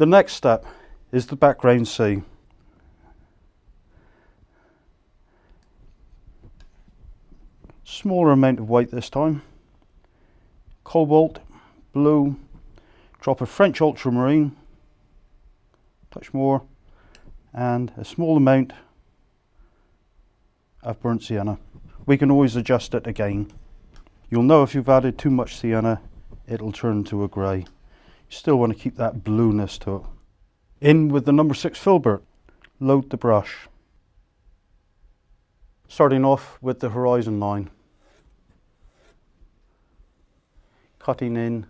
The next step is the background sea. Smaller amount of white this time. Cobalt, blue, drop of French ultramarine, touch more, and a small amount of burnt sienna. We can always adjust it again. You'll know if you've added too much sienna, it'll turn to a grey. You still want to keep that blueness to it. In with the number 6 filbert, load the brush. Starting off with the horizon line. Cutting in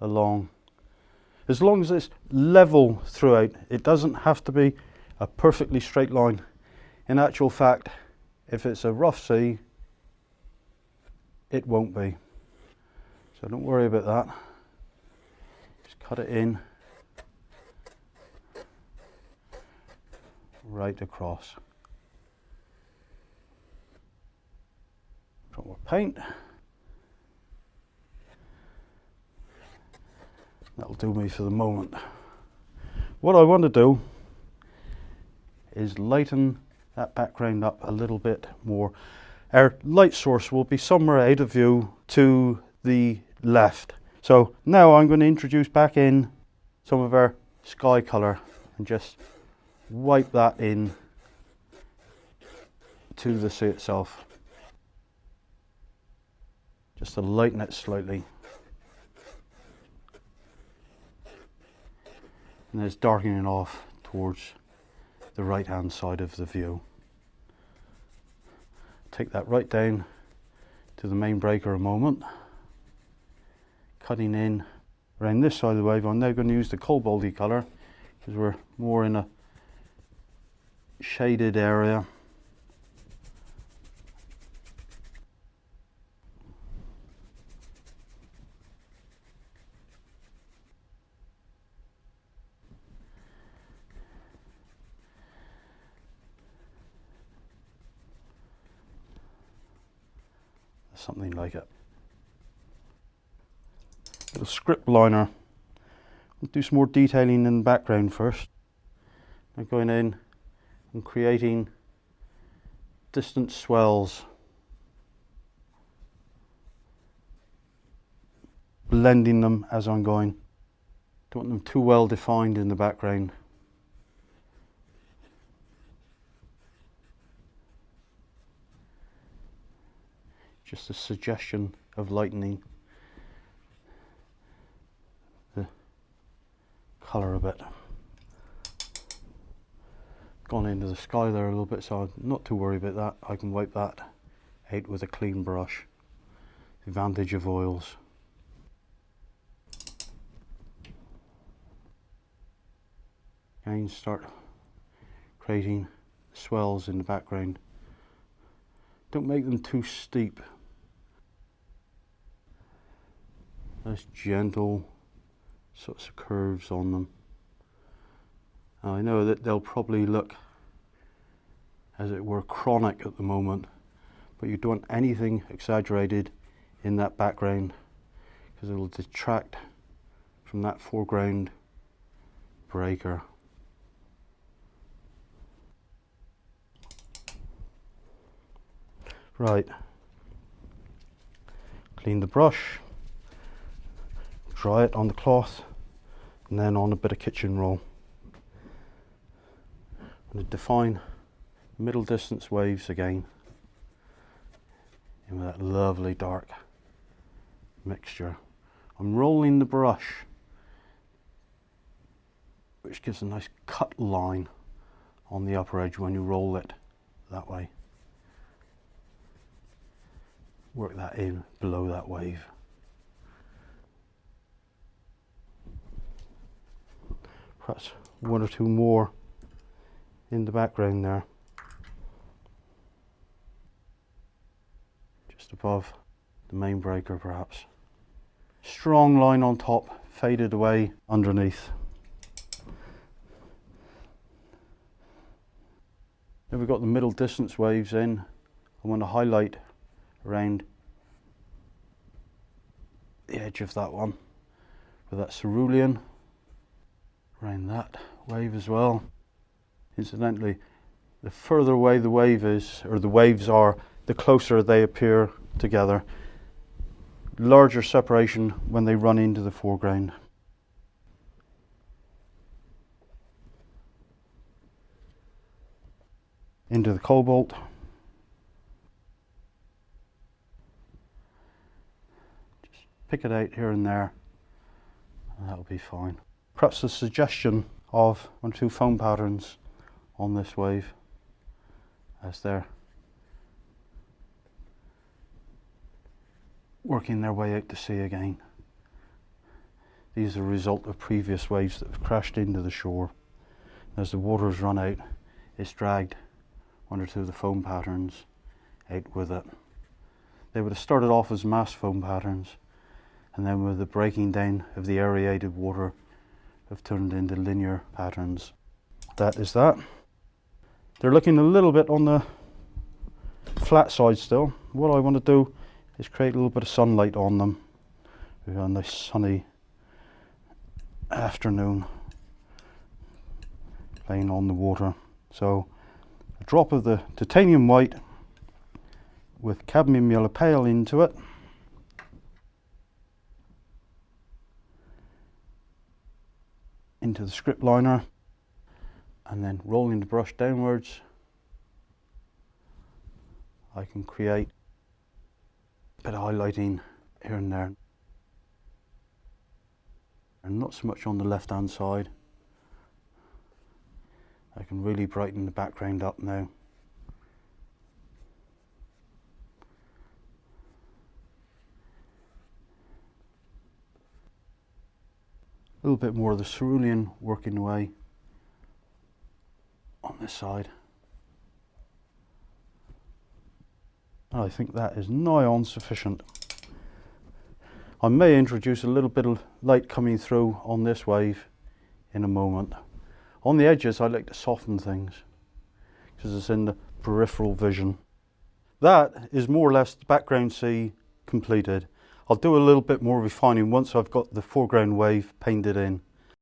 along. As long as it's level throughout, it doesn't have to be a perfectly straight line. In actual fact, if it's a rough sea, it won't be. So don't worry about that. Just cut it in right across. Drop more paint. That'll do me for the moment. What I want to do is lighten that background up a little bit more. Our light source will be somewhere out of view to the left. So now I'm going to introduce back in some of our sky colour and just wipe that in to the sea itself. Just to lighten it slightly. And there's darkening off towards the right hand side of the view. Take that right down to the main breaker a moment. Cutting in around this side of the wave. I'm now going to use the cobalty colour because we're more in a shaded area. Something like it. Little script liner. We'll do some more detailing in the background first. I'm going in and creating distant swells. Blending them as I'm going. Don't want them too well defined in the background. Just a suggestion of lightening the colour a bit. Gone into the sky there a little bit, so I'm not too worried about that. I can wipe that out with a clean brush. The advantage of oils. And start creating swells in the background. Don't make them too steep. Nice gentle sorts of curves on them. Now I know that they'll probably look as it were chronic at the moment, but you don't want anything exaggerated in that background because it'll detract from that foreground breaker. Right, clean the brush, dry it on the cloth, and then on a bit of kitchen roll. I'm going to define middle distance waves again in that lovely dark mixture. I'm rolling the brush, which gives a nice cut line on the upper edge when you roll it that way. Work that in below that wave. Perhaps one or two more in the background there. Just above the main breaker perhaps. Strong line on top, faded away underneath. Now we've got the middle distance waves in. I want to highlight around the edge of that one with that cerulean. around that wave as well. Incidentally, the further away the wave is, or the waves are, the closer they appear together. Larger separation when they run into the foreground. Into the cobalt. Just pick it out here and there, and that'll be fine. Perhaps a suggestion of 1 or 2 foam patterns on this wave as they're working their way out to sea again. These are a result of previous waves that have crashed into the shore. As the water's run out, it's dragged 1 or 2 of the foam patterns out with it. They would have started off as mass foam patterns, and then with the breaking down of the aerated water have turned into linear patterns. That is that. They're looking a little bit on the flat side still. What I want to do is create a little bit of sunlight on them. We've got a nice sunny afternoon playing on the water. So a drop of the titanium white with cadmium yellow pale into it. Into the script liner, and then rolling the brush downwards, I can create a bit of highlighting here and there, and not so much on the left hand side. I can really brighten the background up now. A little bit more of the cerulean working away on this side. I think that is nigh on sufficient. I may introduce a little bit of light coming through on this wave in a moment. On the edges I like to soften things because it's in the peripheral vision. That is more or less the background sea completed. I'll do a little bit more refining once I've got the foreground wave painted in.